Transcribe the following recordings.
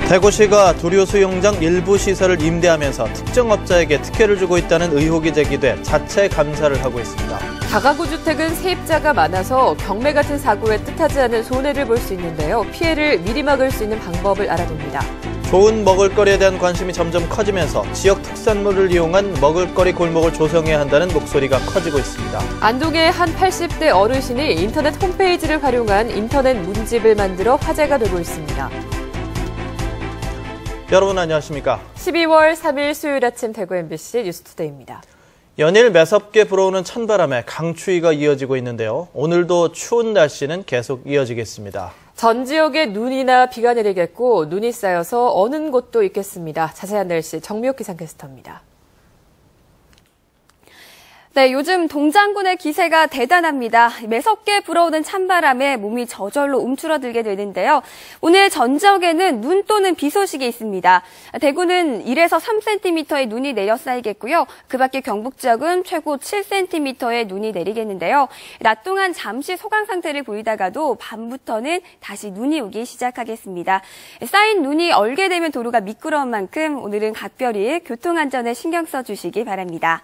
대구시가 두류 수영장 일부 시설을 임대하면서 특정 업자에게 특혜를 주고 있다는 의혹이 제기돼 자체 감사를 하고 있습니다. 다가구 주택은 세입자가 많아서 경매 같은 사고에 뜻하지 않은 손해를 볼 수 있는데요. 피해를 미리 막을 수 있는 방법을 알아봅니다. 좋은 먹을거리에 대한 관심이 점점 커지면서 지역 특산물을 이용한 먹을거리 골목을 조성해야 한다는 목소리가 커지고 있습니다. 안동의 한 80대 어르신이 인터넷 홈페이지를 활용한 인터넷 문집을 만들어 화제가 되고 있습니다. 여러분 안녕하십니까? 12월 3일 수요일 아침 대구 MBC 뉴스투데이입니다. 연일 매섭게 불어오는 찬바람에 강추위가 이어지고 있는데요. 오늘도 추운 날씨는 계속 이어지겠습니다. 전 지역에 눈이나 비가 내리겠고 눈이 쌓여서 어는 곳도 있겠습니다. 자세한 날씨 정미옥 기상캐스터입니다. 네, 요즘 동장군의 기세가 대단합니다. 매섭게 불어오는 찬바람에 몸이 저절로 움츠러들게 되는데요. 오늘 전 지역에는 눈 또는 비 소식이 있습니다. 대구는 1에서 3cm의 눈이 내려 쌓이겠고요. 그 밖에 경북 지역은 최고 7cm의 눈이 내리겠는데요. 낮 동안 잠시 소강 상태를 보이다가도 밤부터는 다시 눈이 오기 시작하겠습니다. 쌓인 눈이 얼게 되면 도로가 미끄러운 만큼 오늘은 각별히 교통안전에 신경 써주시기 바랍니다.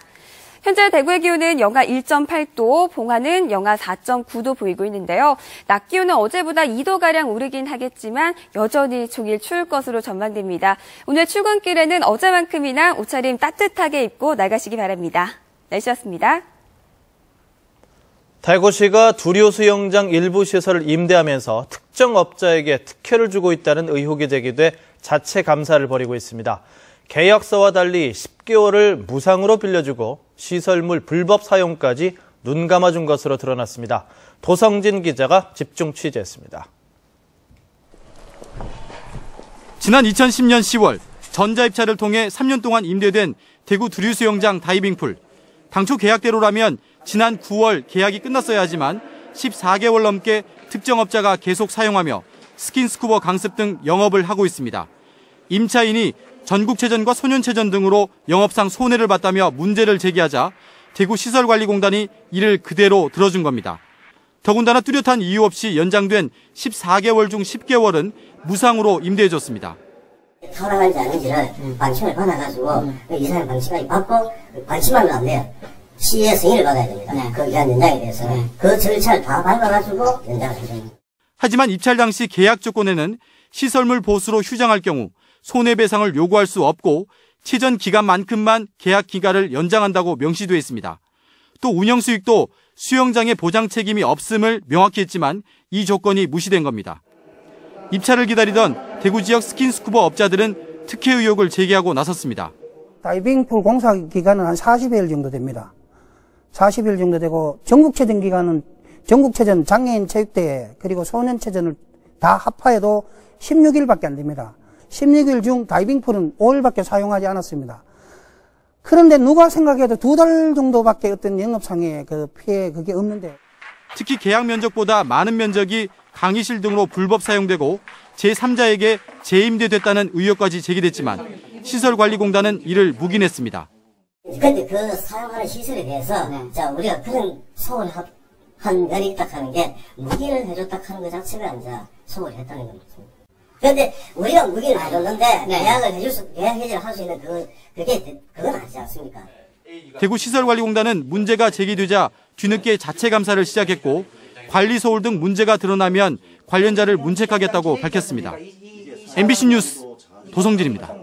현재 대구의 기온은 영하 1.8도, 봉화는 영하 4.9도 보이고 있는데요. 낮 기온은 어제보다 2도가량 오르긴 하겠지만 여전히 종일 추울 것으로 전망됩니다. 오늘 출근길에는 어제만큼이나 옷차림 따뜻하게 입고 나가시기 바랍니다. 날씨였습니다. 대구시가 두류 수영장 일부 시설을 임대하면서 특정 업자에게 특혜를 주고 있다는 의혹이 제기돼 자체 감사를 벌이고 있습니다. 계약서와 달리 10개월을 무상으로 빌려주고 시설물 불법 사용까지 눈 감아준 것으로 드러났습니다. 도성진 기자가 집중 취재했습니다. 지난 2010년 10월 전자입찰을 통해 3년 동안 임대된 대구 두류수영장 다이빙풀. 당초 계약대로라면 지난 9월 계약이 끝났어야 하지만 14개월 넘게 특정 업자가 계속 사용하며 스킨스쿠버 강습 등 영업을 하고 있습니다. 임차인이 전국체전과 소년체전 등으로 영업상 손해를 봤다며 문제를 제기하자 대구시설관리공단이 이를 그대로 들어준 겁니다. 더군다나 뚜렷한 이유 없이 연장된 14개월 중 10개월은 무상으로 임대해줬습니다. 타당한지 아닌지를 방침을 받아가지고 이사님 방침까지 받고 방침하면 안 돼요. 시의 승인을 받아야 됩니다. 그 기한 연장에 대해서 그 절차를 다 밟아가지고 연장을 해줍니다. 하지만 입찰 당시 계약 조건에는 시설물 보수로 휴장할 경우 손해배상을 요구할 수 없고 치전 기간만큼만 계약 기간을 연장한다고 명시돼 있습니다. 또 운영 수익도 수영장의 보장 책임이 없음을 명확히 했지만 이 조건이 무시된 겁니다. 입찰을 기다리던 대구 지역 스킨스쿠버 업자들은 특혜 의혹을 제기하고 나섰습니다. 다이빙풀 공사 기간은 한 40일 정도 됩니다. 40일 정도 되고 전국체전 기간은 전국체전 장애인 체육대회 그리고 소년체전을 다 합하여도 16일밖에 안 됩니다. 16일 중 다이빙풀은 5일밖에 사용하지 않았습니다. 그런데 누가 생각해도 2달 정도밖에 어떤 영업상의 그 피해 그게 없는데. 특히 계약 면적보다 많은 면적이 강의실 등으로 불법 사용되고 제3자에게 재임대됐다는 의혹까지 제기됐지만 시설관리공단은 이를 묵인했습니다. 그런데 그 사용하는 시설에 대해서 자 우리가 그런 소홀한 면이 있다 하는 게 묵인을 해줬다 하는 것 자체가 이제 소홀히 했다는 겁니다. 그런데 우리가 무기를 해줬는데 계약을 계약 해지를 할 수 있는 그건 아니지 않습니까? 대구 시설관리공단은 문제가 제기되자 뒤늦게 자체 감사를 시작했고 관리 소홀 등 문제가 드러나면 관련자를 문책하겠다고 밝혔습니다. MBC 뉴스 도성진입니다.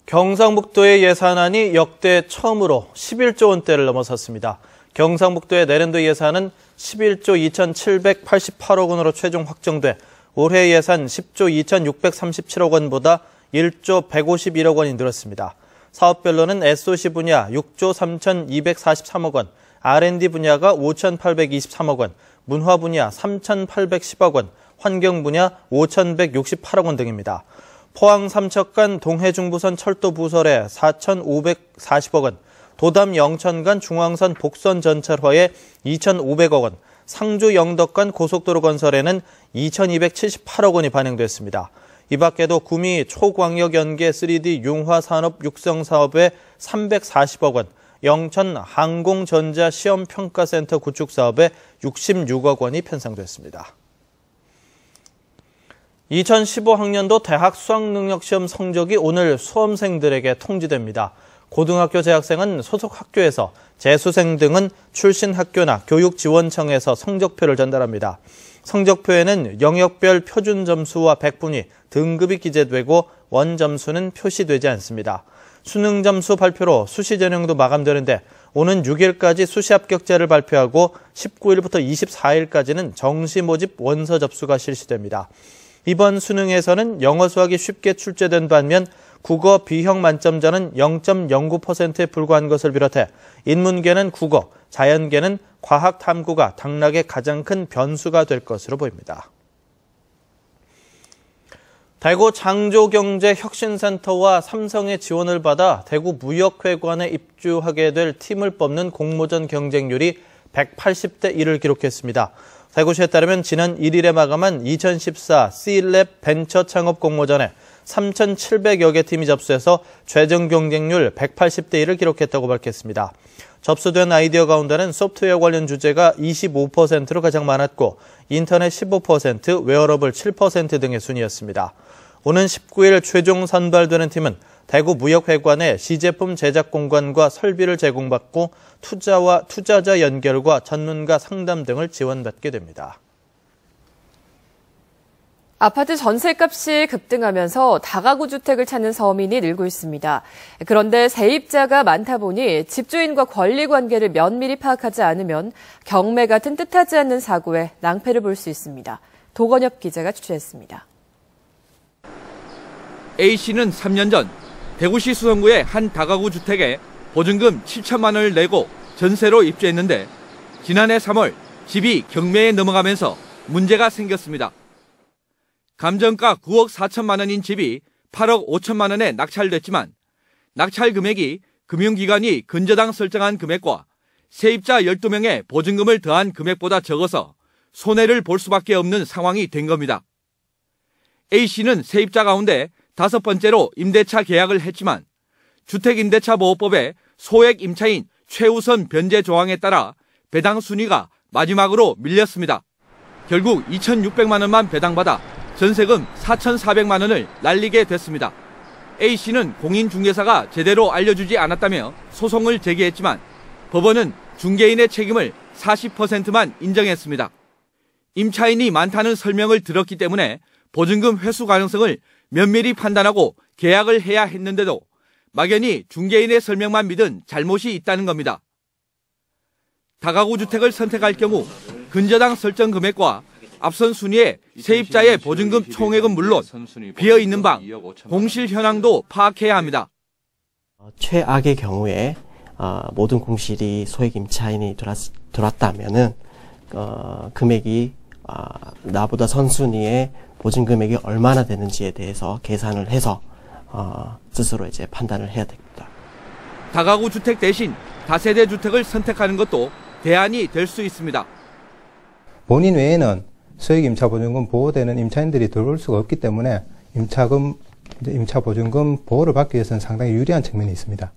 경상북도의 예산안이 역대 처음으로 11조 원대를 넘어섰습니다. 경상북도의 내년도 예산은 11조 2,788억 원으로 최종 확정돼 올해 예산 10조 2,637억 원보다 1조 151억 원이 늘었습니다. 사업별로는 SOC 분야 6조 3,243억 원, R&D 분야가 5,823억 원, 문화 분야 3,810억 원, 환경 분야 5,168억 원 등입니다. 포항 삼척간 동해중부선 철도 부설에 4,540억 원, 도담 영천 간 중앙선 복선 전철화에 2,500억 원, 상주 영덕 간 고속도로 건설에는 2,278억 원이 반영됐습니다. 이 밖에도 구미 초광역 연계 3D 융화 산업 육성 사업에 340억 원, 영천 항공전자 시험평가센터 구축 사업에 66억 원이 편성됐습니다. 2015학년도 대학 수학능력시험 성적이 오늘 수험생들에게 통지됩니다. 고등학교 재학생은 소속 학교에서, 재수생 등은 출신 학교나 교육지원청에서 성적표를 전달합니다. 성적표에는 영역별 표준 점수와 백분위, 등급이 기재되고 원점수는 표시되지 않습니다. 수능 점수 발표로 수시 전형도 마감되는데 오는 6일까지 수시 합격자를 발표하고 19일부터 24일까지는 정시 모집 원서 접수가 실시됩니다. 이번 수능에서는 영어 수학이 쉽게 출제된 반면 국어 B형 만점자는 0.09%에 불과한 것을 비롯해 인문계는 국어, 자연계는 과학 탐구가 당락의 가장 큰 변수가 될 것으로 보입니다. 대구 장조경제혁신센터와 삼성의 지원을 받아 대구 무역회관에 입주하게 될 팀을 뽑는 공모전 경쟁률이 180대 1을 기록했습니다. 대구시에 따르면 지난 1일에 마감한 2014 C랩 벤처 창업 공모전에 3,700여 개 팀이 접수해서 최종 경쟁률 180대 1을 기록했다고 밝혔습니다. 접수된 아이디어 가운데는 소프트웨어 관련 주제가 25%로 가장 많았고 인터넷 15%, 웨어러블 7% 등의 순이었습니다. 오는 19일 최종 선발되는 팀은 대구 무역회관에 시제품 제작 공간과 설비를 제공받고 투자와 투자자 연결과 전문가 상담 등을 지원받게 됩니다. 아파트 전셋값이 급등하면서 다가구 주택을 찾는 서민이 늘고 있습니다. 그런데 세입자가 많다 보니 집주인과 권리 관계를 면밀히 파악하지 않으면 경매 같은 뜻하지 않는 사고에 낭패를 볼 수 있습니다. 도건엽 기자가 취재했습니다. A씨는 3년 전 대구시 수성구의 한 다가구 주택에 보증금 7천만 원을 내고 전세로 입주했는데 지난해 3월 집이 경매에 넘어가면서 문제가 생겼습니다. 감정가 9억 4천만 원인 집이 8억 5천만 원에 낙찰됐지만 낙찰 금액이 금융기관이 근저당 설정한 금액과 세입자 12명의 보증금을 더한 금액보다 적어서 손해를 볼 수밖에 없는 상황이 된 겁니다. A씨는 세입자 가운데 5번째로 임대차 계약을 했지만 주택임대차보호법의 소액 임차인 최우선 변제 조항에 따라 배당 순위가 마지막으로 밀렸습니다. 결국 2,600만 원만 배당받아 전세금 4,400만 원을 날리게 됐습니다. A씨는 공인중개사가 제대로 알려주지 않았다며 소송을 제기했지만 법원은 중개인의 책임을 40%만 인정했습니다. 임차인이 많다는 설명을 들었기 때문에 보증금 회수 가능성을 면밀히 판단하고 계약을 해야 했는데도 막연히 중개인의 설명만 믿은 잘못이 있다는 겁니다. 다가구 주택을 선택할 경우 근저당 설정 금액과 앞선 순위에 세입자의 보증금 총액은 물론 비어있는 방, 공실 현황도 파악해야 합니다. 최악의 경우에 모든 공실이 소액 임차인이 들어왔다면은 금액이 나보다 선순위의 보증 금액이 얼마나 되는지에 대해서 계산을 해서 스스로 이제 판단을 해야 됩니다. 다가구 주택 대신 다세대 주택을 선택하는 것도 대안이 될 수 있습니다. 본인 외에는 소액 임차보증금 보호되는 임차인들이 들어올 수가 없기 때문에 임차보증금 보호를 받기 위해서는 상당히 유리한 측면이 있습니다.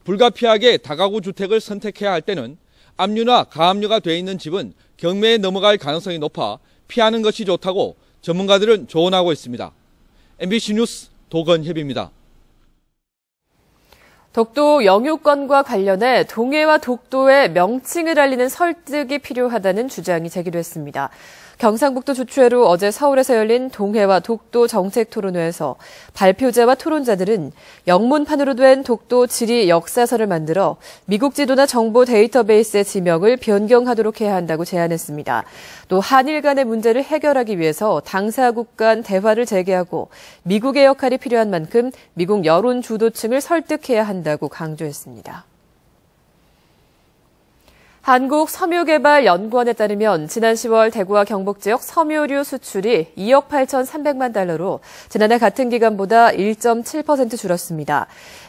불가피하게 다가구 주택을 선택해야 할 때는 압류나 가압류가 되어 있는 집은 경매에 넘어갈 가능성이 높아 피하는 것이 좋다고 전문가들은 조언하고 있습니다. MBC 뉴스 도건협입니다. 독도 영유권과 관련해 동해와 독도의 명칭을 알리는 설득이 필요하다는 주장이 제기됐습니다. 경상북도 주최로 어제 서울에서 열린 동해와 독도 정책 토론회에서 발표자와 토론자들은 영문판으로 된 독도 지리 역사서를 만들어 미국 지도나 정보 데이터베이스의 지명을 변경하도록 해야 한다고 제안했습니다. 또 한일 간의 문제를 해결하기 위해서 당사국 간 대화를 재개하고 미국의 역할이 필요한 만큼 미국 여론 주도층을 설득해야 한다고 강조했습니다. 한국섬유개발연구원에 따르면 지난 10월 대구와 경북 지역 섬유류 수출이 2억 8,300만 달러로 지난해 같은 기간보다 1.7% 줄었습니다.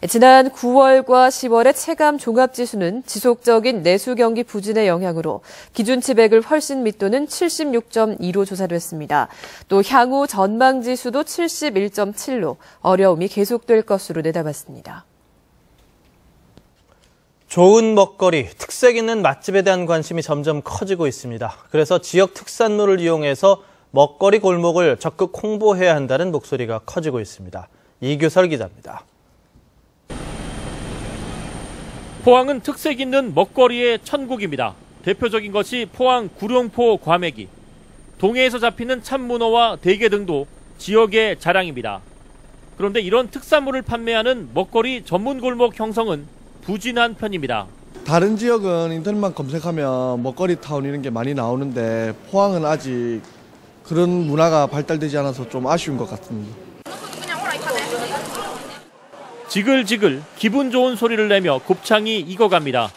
지난 9월과 10월의 체감 종합지수는 지속적인 내수 경기 부진의 영향으로 기준치 100을 훨씬 밑도는 76.2로 조사됐습니다. 또 향후 전망지수도 71.7로 어려움이 계속될 것으로 내다봤습니다. 좋은 먹거리, 특색 있는 맛집에 대한 관심이 점점 커지고 있습니다. 그래서 지역 특산물을 이용해서 먹거리 골목을 적극 홍보해야 한다는 목소리가 커지고 있습니다. 이규설 기자입니다. 포항은 특색 있는 먹거리의 천국입니다. 대표적인 것이 포항 구룡포 과메기. 동해에서 잡히는 참문어와 대게 등도 지역의 자랑입니다. 그런데 이런 특산물을 판매하는 먹거리 전문 골목 형성은 부진한 편입니다. 다른 지역은 인터넷만 검색하면 먹거리 타운 이런 게 많이 나오는데 포항은 아직 그런 문화가 발달되지 않아서 좀 아쉬운 것 같습니다. 지글지글 기분 좋은 소리를 내며 곱창이 익어갑니다.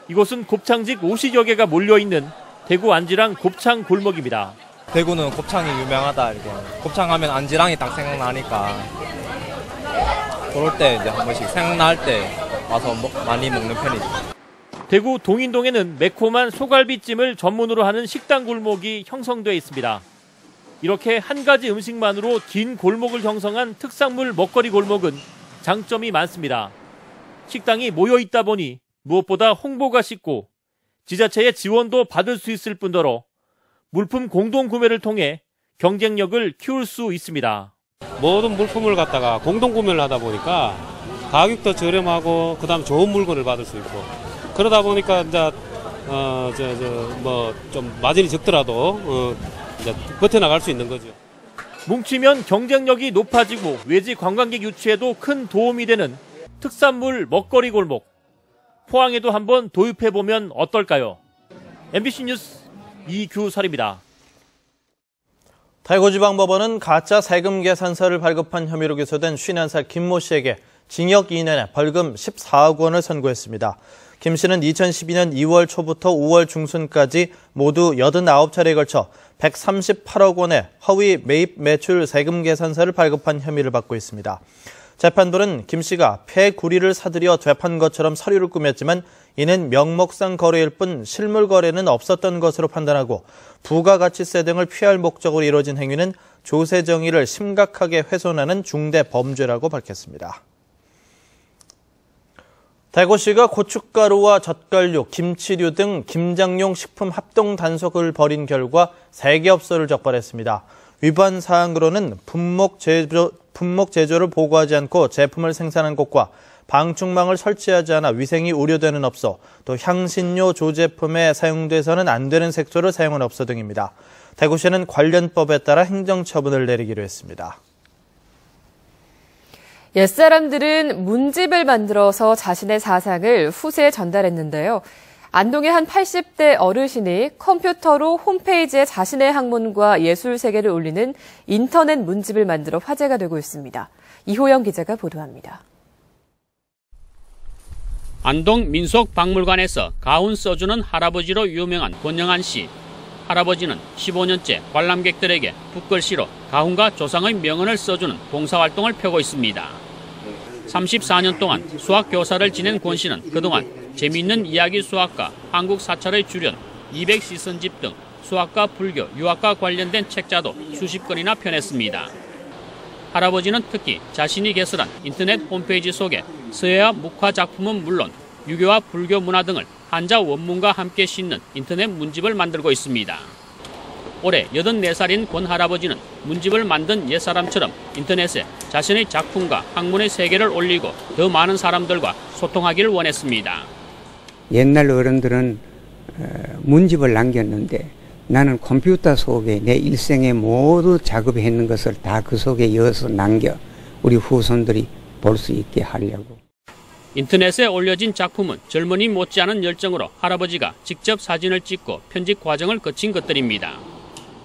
이곳은 곱창직 50여 개가 몰려있는 대구 안지랑 곱창 골목입니다. 대구는 곱창이 유명하다. 이렇게 곱창하면 안지랑이 딱 생각나니까 그럴 때 이제 한 번씩 생각날 때 와서 많이 먹는 편이죠. 대구 동인동에는 매콤한 소갈비찜을 전문으로 하는 식당 골목이 형성돼 있습니다. 이렇게 한 가지 음식만으로 긴 골목을 형성한 특산물 먹거리 골목은 장점이 많습니다. 식당이 모여 있다 보니 무엇보다 홍보가 쉽고 지자체의 지원도 받을 수 있을 뿐더러 물품 공동 구매를 통해 경쟁력을 키울 수 있습니다. 모든 물품을 갖다가 공동 구매를 하다 보니까 가격도 저렴하고 그다음 좋은 물건을 받을 수 있고 그러다 보니까 이제 좀 마진이 적더라도 이제 버텨나갈 수 있는 거죠. 뭉치면 경쟁력이 높아지고 외지 관광객 유치에도 큰 도움이 되는 특산물 먹거리 골목. 포항에도 한번 도입해보면 어떨까요? MBC 뉴스 이규설입니다. 대구지방법원은 가짜 세금 계산서를 발급한 혐의로 기소된 51살 김모 씨에게 징역 2년에 벌금 14억 원을 선고했습니다. 김 씨는 2012년 2월 초부터 5월 중순까지 모두 89차례에 걸쳐 138억 원의 허위 매입 매출 세금 계산서를 발급한 혐의를 받고 있습니다. 재판부는 김 씨가 폐구리를 사들여 되판 것처럼 서류를 꾸몄지만 이는 명목상 거래일 뿐 실물 거래는 없었던 것으로 판단하고 부가가치세 등을 피할 목적으로 이루어진 행위는 조세 정의를 심각하게 훼손하는 중대 범죄라고 밝혔습니다. 대구시가 고춧가루와 젓갈류, 김치류 등 김장용 식품 합동 단속을 벌인 결과 3개 업소를 적발했습니다. 위반 사항으로는 분목 제조를 보고하지 않고 제품을 생산한 곳과 방충망을 설치하지 않아 위생이 우려되는 업소, 또 향신료 조제품에 사용돼서는 안 되는 색소를 사용한 업소 등입니다. 대구시는 관련법에 따라 행정처분을 내리기로 했습니다. 옛사람들은 문집을 만들어서 자신의 사상을 후세에 전달했는데요. 안동의 한 80대 어르신이 컴퓨터로 홈페이지에 자신의 학문과 예술 세계를 올리는 인터넷 문집을 만들어 화제가 되고 있습니다. 이호영 기자가 보도합니다. 안동 민속박물관에서 가훈 써주는 할아버지로 유명한 권영한 씨. 할아버지는 15년째 관람객들에게 붓글씨로 가훈과 조상의 명언을 써주는 봉사활동을 펴고 있습니다. 34년 동안 수학교사를 지낸 권 씨는 그동안 재미있는 이야기 수학과 한국 사찰의 주련, 200시선집 등 수학과 불교, 유학과 관련된 책자도 수십 권이나 펴냈습니다. 할아버지는 특히 자신이 개설한 인터넷 홈페이지 속에 서예와 묵화 작품은 물론 유교와 불교 문화 등을 한자 원문과 함께 싣는 인터넷 문집을 만들고 있습니다. 올해 84살인 권 할아버지는 문집을 만든 옛사람처럼 인터넷에 자신의 작품과 학문의 세계를 올리고 더 많은 사람들과 소통하기를 원했습니다. 옛날 어른들은 문집을 남겼는데 나는 컴퓨터 속에 내 일생의 모두 작업했는 것을 다 그 속에 이어서 남겨 우리 후손들이 볼 수 있게 하려고. 인터넷에 올려진 작품은 젊은이 못지않은 열정으로 할아버지가 직접 사진을 찍고 편집 과정을 거친 것들입니다.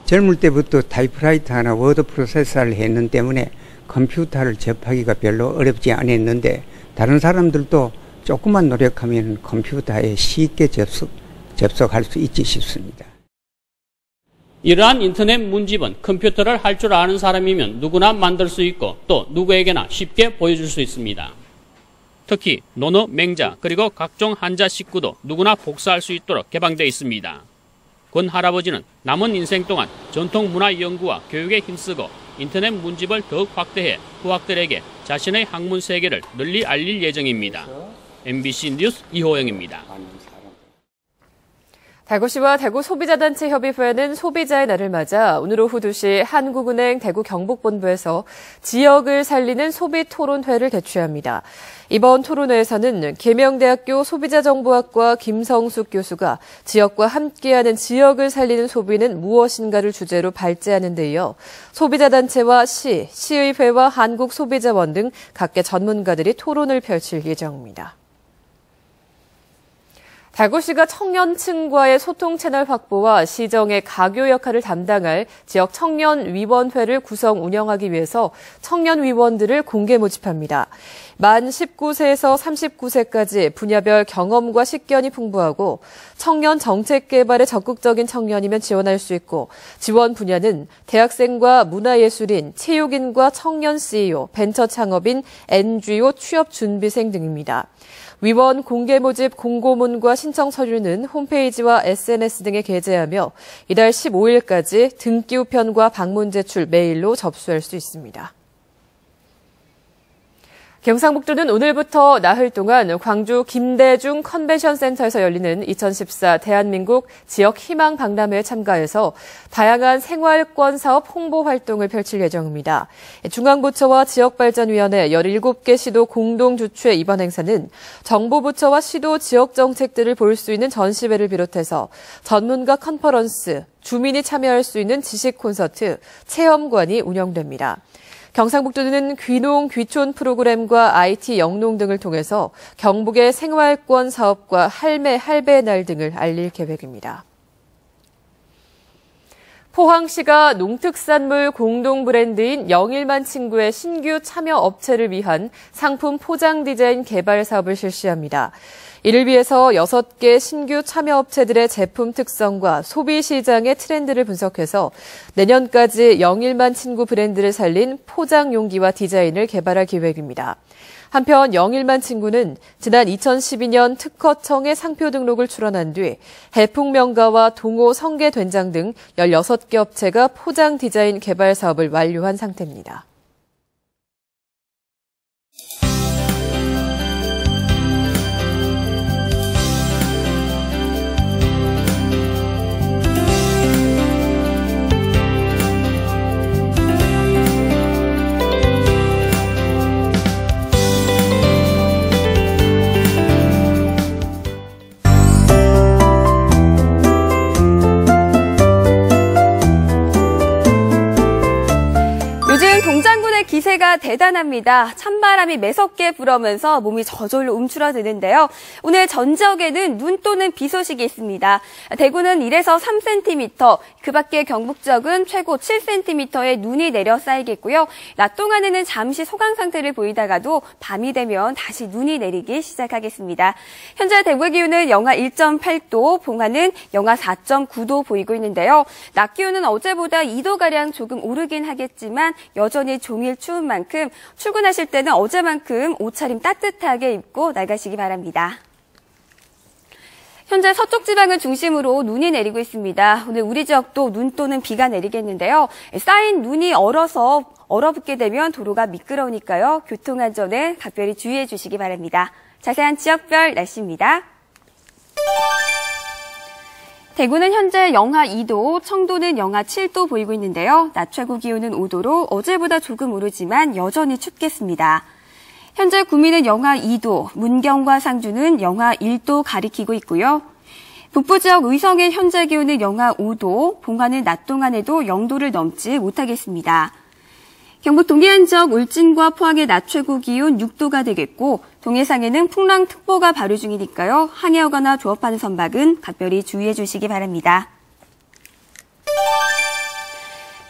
젊을 때부터 타이프라이터나 워드 프로세서를 했는 때문에 컴퓨터를 접하기가 별로 어렵지 않았는데 다른 사람들도 조금만 노력하면 컴퓨터에 쉽게 접속할 수 있지 싶습니다. 이러한 인터넷 문집은 컴퓨터를 할 줄 아는 사람이면 누구나 만들 수 있고 또 누구에게나 쉽게 보여줄 수 있습니다. 특히 논어, 맹자 그리고 각종 한자 식구도 누구나 복사할 수 있도록 개방되어 있습니다. 권 할아버지는 남은 인생 동안 전통 문화 연구와 교육에 힘쓰고 인터넷 문집을 더욱 확대해 후학들에게 자신의 학문 세계를 널리 알릴 예정입니다. MBC 뉴스 이호영입니다. 대구시와 대구소비자단체협의회는 소비자의 날을 맞아 오늘 오후 2시 한국은행 대구 경북본부에서 지역을 살리는 소비토론회를 개최합니다. 이번 토론회에서는 계명대학교 소비자정보학과 김성숙 교수가 지역과 함께하는 지역을 살리는 소비는 무엇인가를 주제로 발제하는 데 이어 소비자단체와 시의회와 한국소비자원 등 각계 전문가들이 토론을 펼칠 예정입니다. 대구시가 청년층과의 소통 채널 확보와 시정의 가교 역할을 담당할 지역 청년위원회를 구성 운영하기 위해서 청년위원들을 공개 모집합니다. 만 19세에서 39세까지 분야별 경험과 식견이 풍부하고 청년 정책 개발에 적극적인 청년이면 지원할 수 있고 지원 분야는 대학생과 문화예술인, 체육인과 청년 CEO, 벤처 창업인, NGO 취업 준비생 등입니다. 위원 공개 모집 공고문과 신청 서류는 홈페이지와 SNS 등에 게재하며 이달 15일까지 등기 우편과 방문 제출 메일로 접수할 수 있습니다. 경상북도는 오늘부터 나흘 동안 광주 김대중 컨벤션센터에서 열리는 2014 대한민국 지역희망 박람회에 참가해서 다양한 생활권 사업 홍보 활동을 펼칠 예정입니다. 중앙부처와 지역발전위원회 17개 시도 공동 주최 이번 행사는 정부부처와 시도 지역 정책들을 볼 수 있는 전시회를 비롯해서 전문가 컨퍼런스, 주민이 참여할 수 있는 지식 콘서트, 체험관이 운영됩니다. 경상북도는 귀농, 귀촌 프로그램과 IT 영농 등을 통해서 경북의 생활권 사업과 할매, 할배의 날 등을 알릴 계획입니다. 포항시가 농특산물 공동 브랜드인 영일만 친구의 신규 참여 업체를 위한 상품 포장 디자인 개발 사업을 실시합니다. 이를 위해서 6개 신규 참여 업체들의 제품 특성과 소비 시장의 트렌드를 분석해서 내년까지 영일만 친구 브랜드를 살린 포장 용기와 디자인을 개발할 계획입니다. 한편 영일만 친구는 지난 2012년 특허청에 상표 등록을 출원한 뒤 해풍명가와 동호 성게된장 등 16개 업체가 포장 디자인 개발 사업을 완료한 상태입니다. 동장군의 기세가 대단합니다. 찬바람이 매섭게 불어오면서 몸이 저절로 움츠러드는데요. 오늘 전 지역에는 눈 또는 비 소식이 있습니다. 대구는 1에서 3cm, 그 밖에 경북 지역은 최고 7cm의 눈이 내려 쌓이겠고요. 낮 동안에는 잠시 소강 상태를 보이다가도 밤이 되면 다시 눈이 내리기 시작하겠습니다. 현재 대구의 기온은 영하 1.8도, 봉화는 영하 4.9도 보이고 있는데요. 낮 기온은 어제보다 2도가량 조금 오르긴 하겠지만 여전히 종일 추운 만큼 출근하실 때는 어제만큼 옷차림 따뜻하게 입고 나가시기 바랍니다. 현재 서쪽 지방을 중심으로 눈이 내리고 있습니다. 오늘 우리 지역도 눈 또는 비가 내리겠는데요. 쌓인 눈이 얼어붙게 되면 도로가 미끄러우니까요. 교통안전에 각별히 주의해 주시기 바랍니다. 자세한 지역별 날씨입니다. 대구는 현재 영하 2도, 청도는 영하 7도 보이고 있는데요. 낮 최고 기온은 5도로 어제보다 조금 오르지만 여전히 춥겠습니다. 현재 구미는 영하 2도, 문경과 상주는 영하 1도 가리키고 있고요. 북부 지역 의성의 현재 기온은 영하 5도, 봉화는 낮 동안에도 0도를 넘지 못하겠습니다. 경북 동해안 지역 울진과 포항의 낮 최고 기온 6도가 되겠고 동해상에는 풍랑특보가 발효 중이니까요. 항해하거나 조업하는 선박은 각별히 주의해 주시기 바랍니다.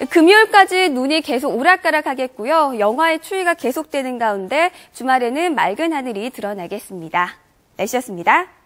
금요일까지 눈이 계속 오락가락하겠고요. 영하의 추위가 계속되는 가운데 주말에는 맑은 하늘이 드러나겠습니다. 날씨였습니다.